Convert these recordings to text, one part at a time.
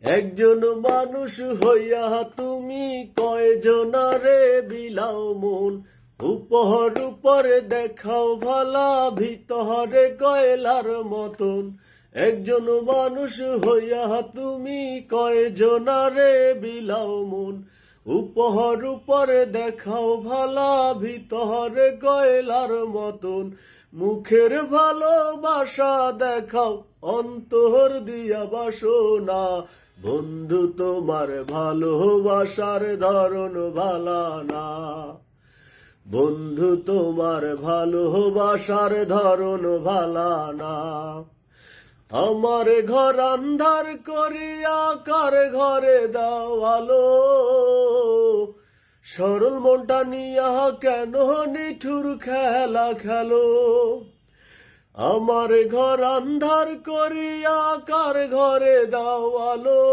একজন মানুষ হইয়া তুমি কয়জনারে বিলাও মন, উপর উপরে দেখাও ভালা ভিতরে কয়লার মতন। একজন মানুষ হইয়া তুমি কয়জনারে বিলাও মন, উপর উপরে দেখাও ভালা ভিতরে কয়লার মতন। মুখের ভালোবাসা দেখাও অন্তর দিয়া বাসনা, বন্ধু তোমার ভালোবাসার ধরন ভালা না। বন্ধু তোমার ভালোবাসার ধরন ভালা না। আমার ঘর আন্ধার করিয়া কার ঘরে দাও আলো, সরল মনটা নিয়া কেন নিঠুর খেলা খেলো। আমার ঘর আন্ধার করিয়া কার ঘরে দাও আলো,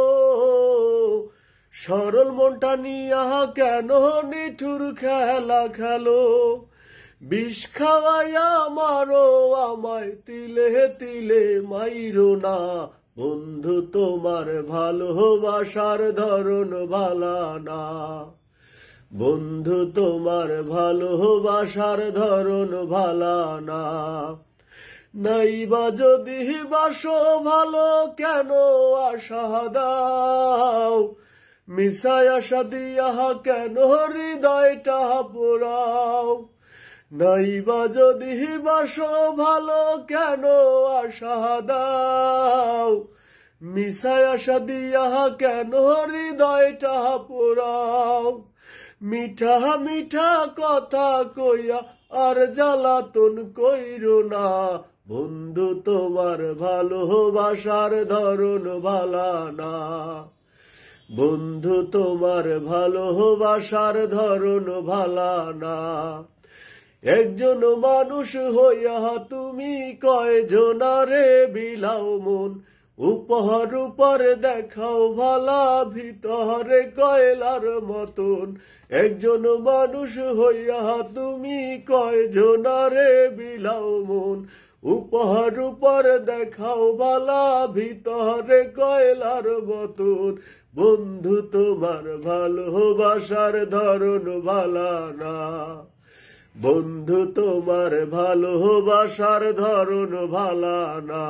সরল মনটা নিয়া কেন নিঠুর খেলা খেলো। বিষ খাওয়াইয়া মারো আমায় তিলে তিলে মাইরো না, বন্ধু তোমার ভালোবাসার ধরন ভালা না। বন্ধু তোমার ভালোবাসার ধরন ভালা না। নাইবা যদি বাসো ভালো কেন আশা দাও, মিশায় আশা দিয়া কেন হৃদয়টা পোড়াও। নাইবা যদি বাসো ভালো কেন আশা দাও, মিশায় আশা দিয়া কেন হৃদয়টা পোড়াও। মিঠা মিঠা কথা কইয়া আর জ্বালাতন কইরো না, বন্ধু তোমার ভালোবাসার ধরন ভালা না। বন্ধু তোমার ভালোবাসার ধরন ভালা না। একজন মানুষ হইয়া তুমি কয়জনারে বিলাও মন, উপর উপরে দেখাও ভালা ভিতরে কয়লার মতন। একজন মানুষ হইয়া তুমি কয়জনারে বিলাও মন, উপর উপরে দেখাও ভালা ভিতরে কয়লার মতন। বন্ধু তোমার ভালোবাসার ধরন ভালা না। বন্ধু তোমার ভালোবাসার ধরন ভালা না।